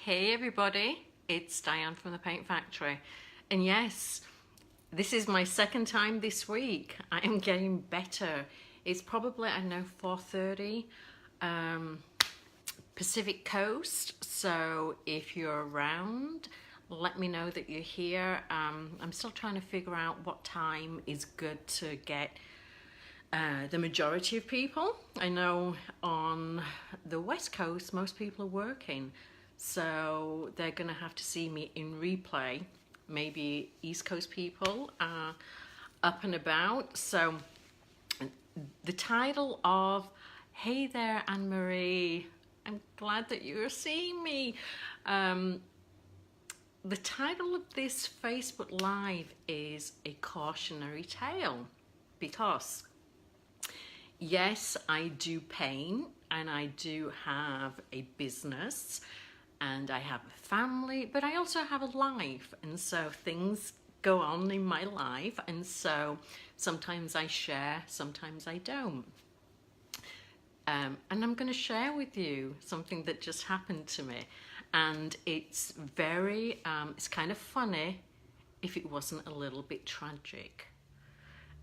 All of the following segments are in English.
Hey everybody, it's Diane from the Paint Factory, and yes, this is my second time this week. I am getting better. It's probably, I don't know, 4:30 Pacific Coast, so if you're around, let me know that you're here. I'm still trying to figure out what time is good to get the majority of people. I know on the West Coast most people are working, so they're gonna have to see me in replay. Maybe East Coast people are up and about. So the title of Hey there, Anne-Marie, I'm glad that you're seeing me. The title of this Facebook Live is a cautionary tale, because yes, I do paint and I do have a business and I have a family, but I also have a life, and so things go on in my life, and so sometimes I share, sometimes I don't. And I'm going to share with you something that just happened to me, and it's very, it's kind of funny if it wasn't a little bit tragic.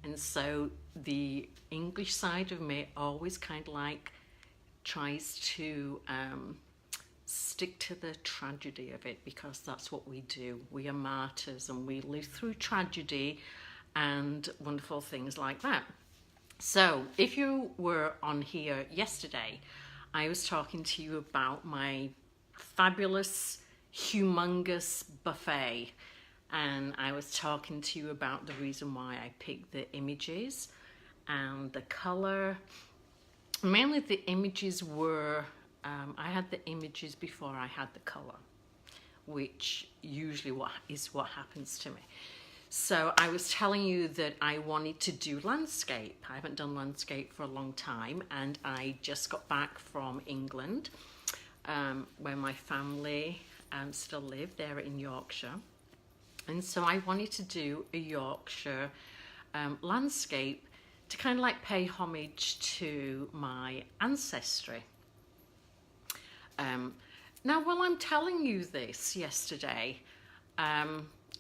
And so the English side of me always kind of like tries to stick to the tragedy of it, because that's what we do. We are martyrs and we live through tragedy and wonderful things like that. So if you were on here yesterday, I was talking to you about my fabulous, humongous buffet. And I was talking to you about the reason why I picked the images and the color. Mainly the images were, I had the images before I had the color, which usually is what happens to me. So I was telling you that I wanted to do landscape. I haven't done landscape for a long time, and I just got back from England, where my family still live there in Yorkshire. And so I wanted to do a Yorkshire landscape to kind of like pay homage to my ancestry. Now, while I'm telling you this yesterday,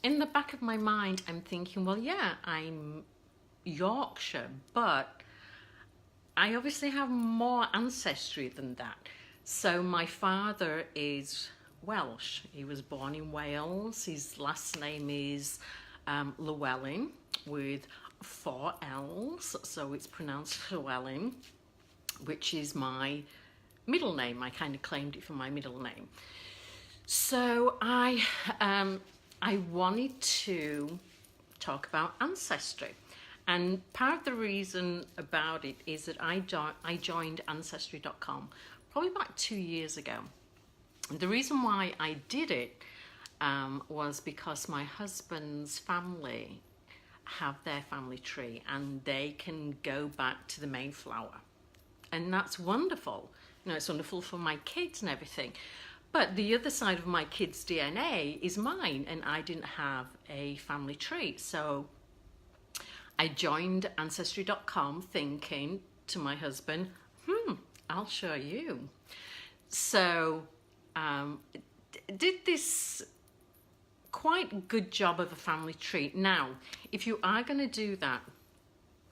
in the back of my mind, I'm thinking, well, yeah, I'm Yorkshire, but I obviously have more ancestry than that. So my father is Welsh. He was born in Wales. His last name is Llewellyn with 4 L's, so it's pronounced Llewellyn, which is my middle name. I kind of claimed it for my middle name. So I wanted to talk about ancestry, and part of the reason about it is that I joined Ancestry.com probably about 2 years ago. The reason why I did it was because my husband's family have their family tree and they can go back to the Mayflower. And that's wonderful. You know, it's wonderful for my kids and everything. But the other side of my kids' DNA is mine, and I didn't have a family tree. So I joined Ancestry.com thinking to my husband, I'll show you. So did this quite good job of a family tree. Now, if you are going to do that,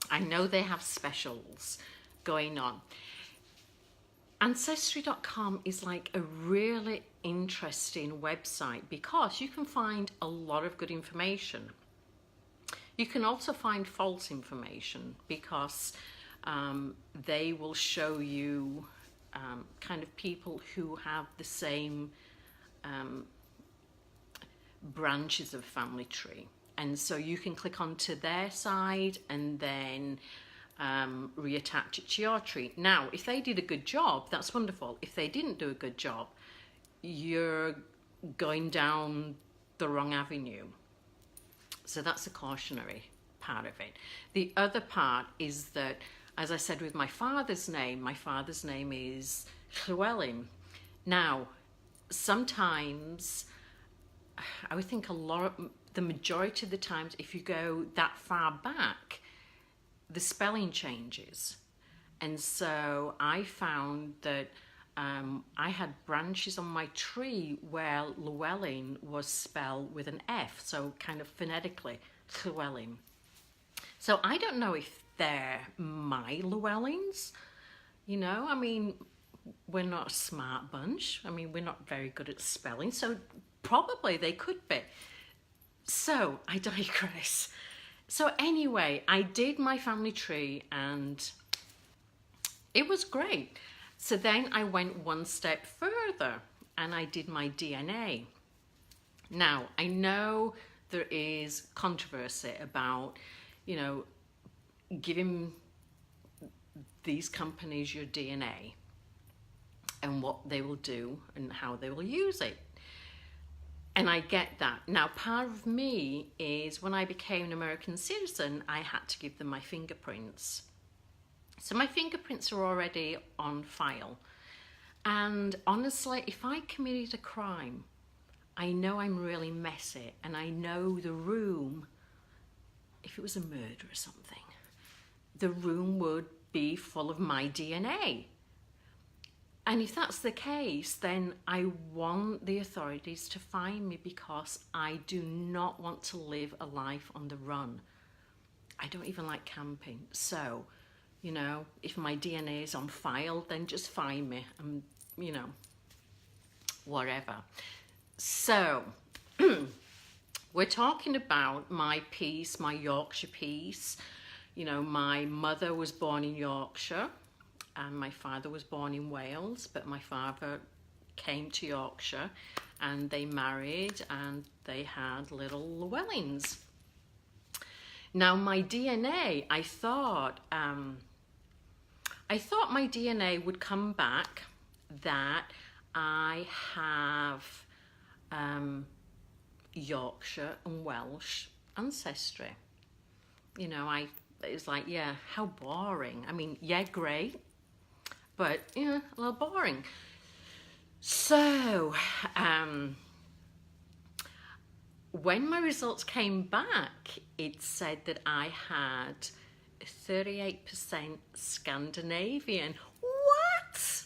I know they have specials going on. Ancestry.com is like a really interesting website because you can find a lot of good information. You can also find false information because they will show you kind of people who have the same branches of family tree, and so you can click onto their side and then reattach it to your tree. Now, if they did a good job, that's wonderful. If they didn't do a good job, you're going down the wrong avenue. So that's the cautionary part of it. The other part is that, as I said with my father's name is Llewellyn. Now, sometimes I would think the majority of the times, if you go that far back, the spelling changes. And so I found that I had branches on my tree where Llewellyn was spelled with an F, so kind of phonetically, Llewellyn. So I don't know if they're my Llewellyns, you know, I mean, we're not a smart bunch. I mean, we're not very good at spelling, so probably they could be. So I digress. So anyway, I did my family tree and it was great. So then I went one step further and I did my DNA. Now, I know there is controversy about, you know, giving these companies your DNA and what they will do and how they will use it. And I get that. Now, part of me is when I became an American citizen, I had to give them my fingerprints. So my fingerprints are already on file. And honestly, if I committed a crime, I know I'm really messy and I know the room, if it was a murder or something, the room would be full of my DNA. And if that's the case, then I want the authorities to find me because I do not want to live a life on the run. I don't even like camping. So, you know, if my DNA is on file, then just find me and, you know, whatever. So, we're talking about my piece, my Yorkshire piece. You know, my mother was born in Yorkshire. And my father was born in Wales, but my father came to Yorkshire and they married and they had little Llewellyns. Now my DNA, I thought my DNA would come back that I have Yorkshire and Welsh ancestry. You know, it was like, yeah, how boring. I mean, yeah, great. But, yeah, a little boring. So, when my results came back, it said that I had 38% Scandinavian. What?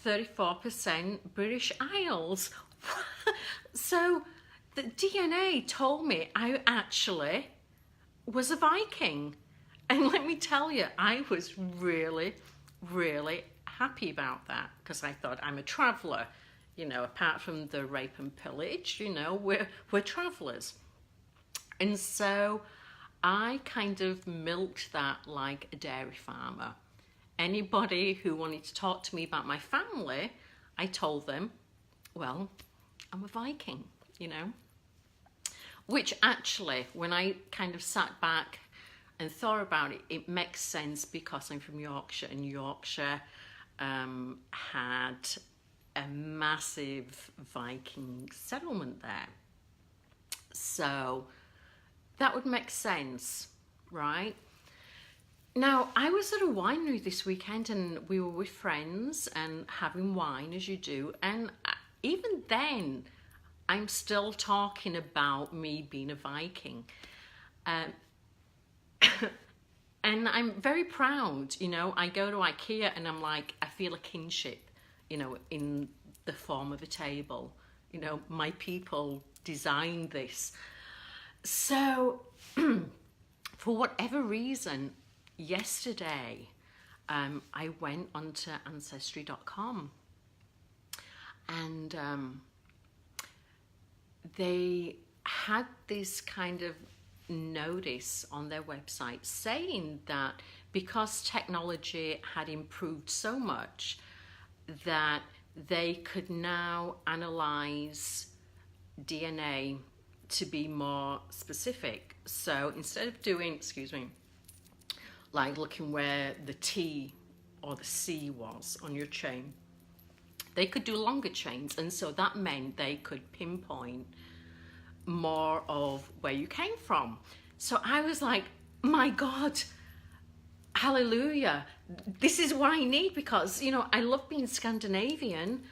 34% British Isles. So, the DNA told me I actually was a Viking. And let me tell you, I was really, really happy about that because I thought I'm a traveller. You know, apart from the rape and pillage, you know, we're travellers. And so I kind of milked that like a dairy farmer. Anybody who wanted to talk to me about my family, I told them, well, I'm a Viking, you know. Which actually, when I kind of sat back and thought about it, it makes sense because I'm from Yorkshire and Yorkshire had a massive Viking settlement there. So that would make sense, right? Now, I was at a winery this weekend and we were with friends and having wine as you do. And even then, I'm still talking about me being a Viking. And I'm very proud, you know, I go to IKEA and I'm like, I feel a kinship, you know, in the form of a table. You know, my people designed this. So, for whatever reason, yesterday, I went onto Ancestry.com and they had this kind of notice on their website saying that because technology had improved so much that they could now analyze DNA to be more specific. So instead of doing, like looking where the T or the C was on your chain, they could do longer chains, and so that meant they could pinpoint more of where you came from. So I was like, my God, hallelujah, this is what I need, because, you know, I love being Scandinavian,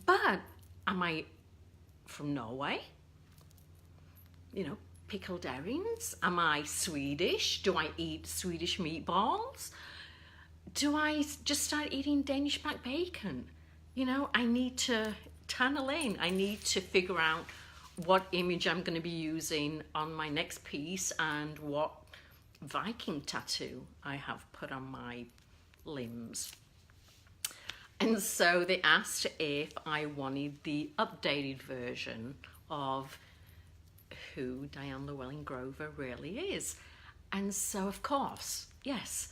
but am I from Norway? You know, pickled herrings? Am I Swedish? Do I eat Swedish meatballs? do I just start eating Danish back bacon? You know, I need to tunnel in. I need to figure out what image I'm going to be using on my next piece and what Viking tattoo I have put on my limbs. And so they asked if I wanted the updated version of who Diane Llewellyn Grover really is. And so, of course, yes.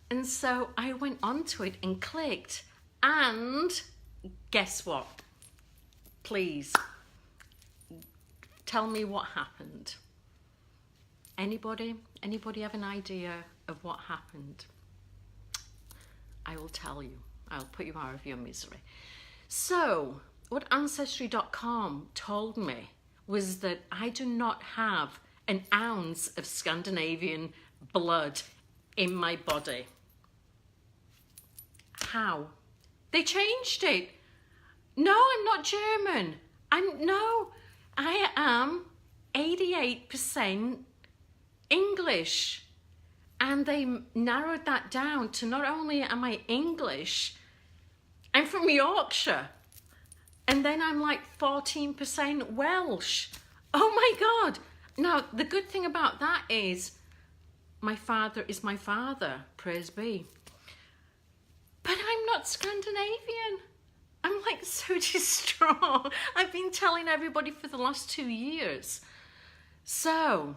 And so I went onto it and clicked, and guess what? Please, tell me what happened. Anybody have an idea of what happened? I will tell you. I'll put you out of your misery. So, what Ancestry.com told me was that I do not have an ounce of Scandinavian blood in my body. How? They changed it. No, I'm not German. I am 88% English. And they narrowed that down to not only am I English, I'm from Yorkshire. And then I'm like 14% Welsh. Oh my God. Now, the good thing about that is my father is my father, praise be. But I'm not Scandinavian. I'm like so distraught. I've been telling everybody for the last 2 years. So,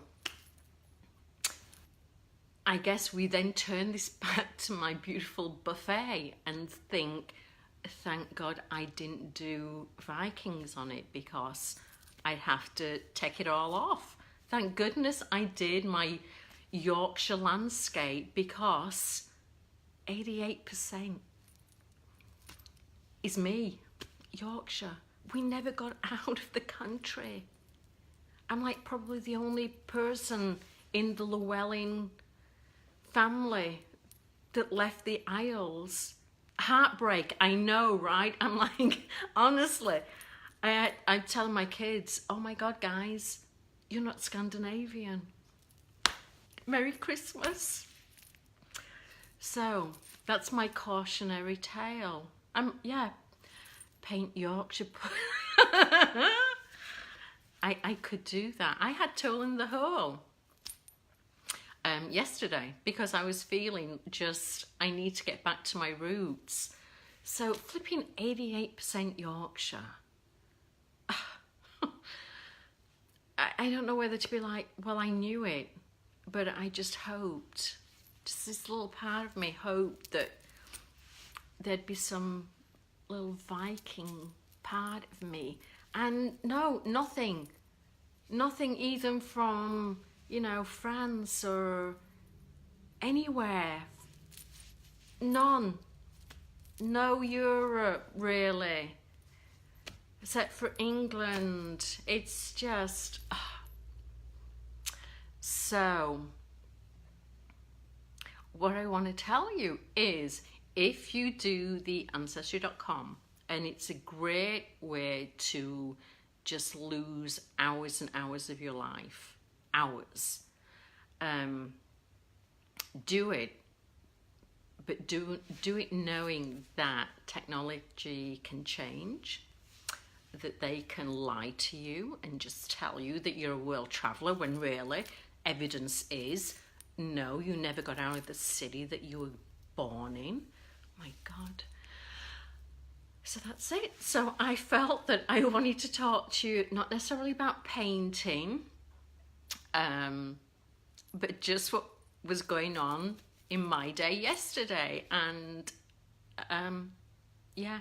I guess we then turn this back to my beautiful buffet and think, thank God I didn't do Vikings on it because I'd have to take it all off. Thank goodness I did my Yorkshire landscape because 88% is me, Yorkshire. We never got out of the country. I'm like probably the only person in the Llewellyn family that left the Isles. Heartbreak, I know, right? I'm like, honestly, I'm telling my kids, oh my God, guys, you're not Scandinavian. Merry Christmas. So that's my cautionary tale. Paint Yorkshire. I could do that. I had Toll in the Hole yesterday because I was feeling I need to get back to my roots. So flipping 88% Yorkshire. I don't know whether to be like, well, I knew it, but I just hoped, just this little part of me hoped that there'd be some little Viking part of me. And no, nothing even from, France or anywhere. None. No Europe, really. Except for England. It's just... So, what I want to tell you is, if you do the Ancestry.com, and it's a great way to just lose hours and hours of your life. Hours. Do it. But do it knowing that technology can change, that they can lie to you and just tell you that you're a world traveller when really evidence is, no, you never got out of the city that you were born in. My God. So that's it. So I felt that I wanted to talk to you, not necessarily about painting, but just what was going on in my day yesterday. And yeah.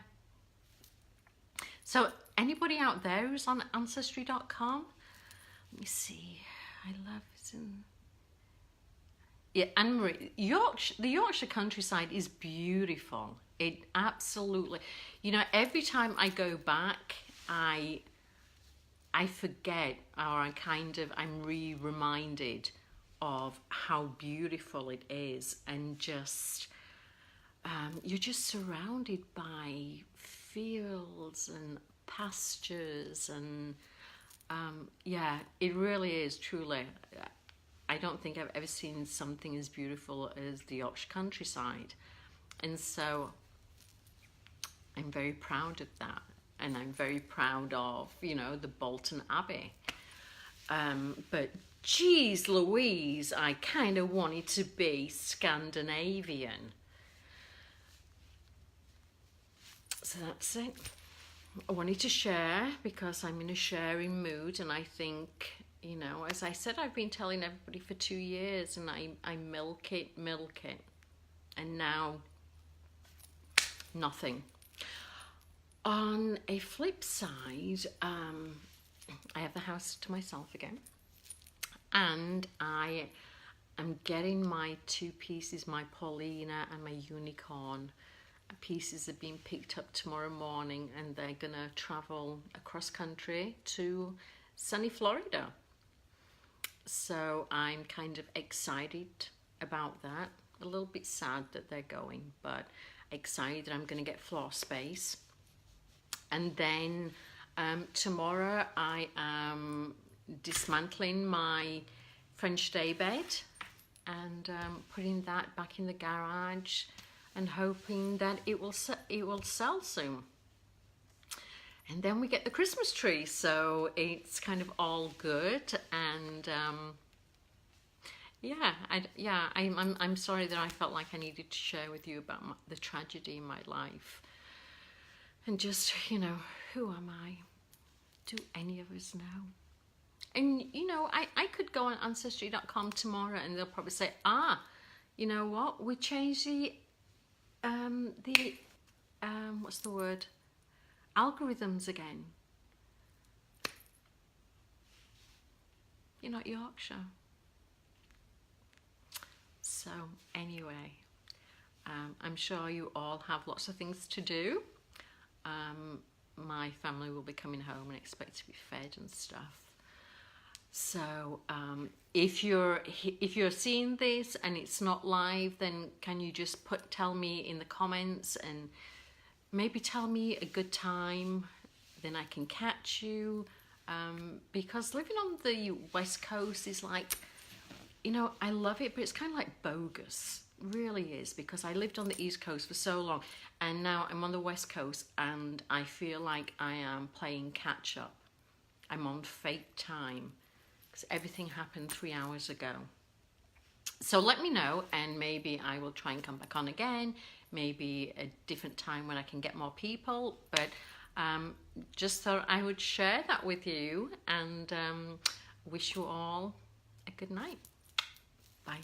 So anybody out there who's on Ancestry.com? Let me see. I love it. Yeah, Anne-Marie, the Yorkshire countryside is beautiful. It absolutely, every time I go back, I forget, or I'm reminded of how beautiful it is, and just, you're just surrounded by fields and pastures, and yeah, it really is truly. I don't think I've ever seen something as beautiful as the Yorkshire countryside. And so I'm very proud of that. And I'm very proud of, you know, the Bolton Abbey. But geez Louise, I kind of wanted to be Scandinavian. So that's it. I wanted to share because I'm in a sharing mood, and I think, you know, as I said, I've been telling everybody for 2 years, and I milk it, and now nothing. On a flip side, I have the house to myself again, and I am getting my 2 pieces, my Paulina and my Unicorn. Pieces are being picked up tomorrow morning, and they're gonna travel across country to sunny Florida. So I'm kind of excited about that. A little bit sad that they're going, but excited that I'm gonna get floor space. And then tomorrow I am dismantling my French day bed and putting that back in the garage, and hoping that it will sell soon. And then we get the Christmas tree, so it's kind of all good. And I'm sorry that I felt like I needed to share with you about the tragedy in my life, and just, you know, who am I? Do any of us know? And you know, I could go on Ancestry.com tomorrow, and they'll probably say, you know what? We changed the what's the word? Algorithms again. You're not Yorkshire. So anyway, I'm sure you all have lots of things to do. My family will be coming home and expect to be fed and stuff. So if you're seeing this and it's not live, then can you just tell me in the comments, and maybe tell me a good time, then I can catch you. Because living on the West Coast is like, you know, I love it, but it's kind of like bogus. It really is, because I lived on the East Coast for so long, and now I'm on the West Coast, and I feel like I am playing catch up. I'm on fake time, because everything happened 3 hours ago. So let me know, and maybe I will try and come back on again, maybe a different time when I can get more people. But just thought I would share that with you, and wish you all a good night. Bye.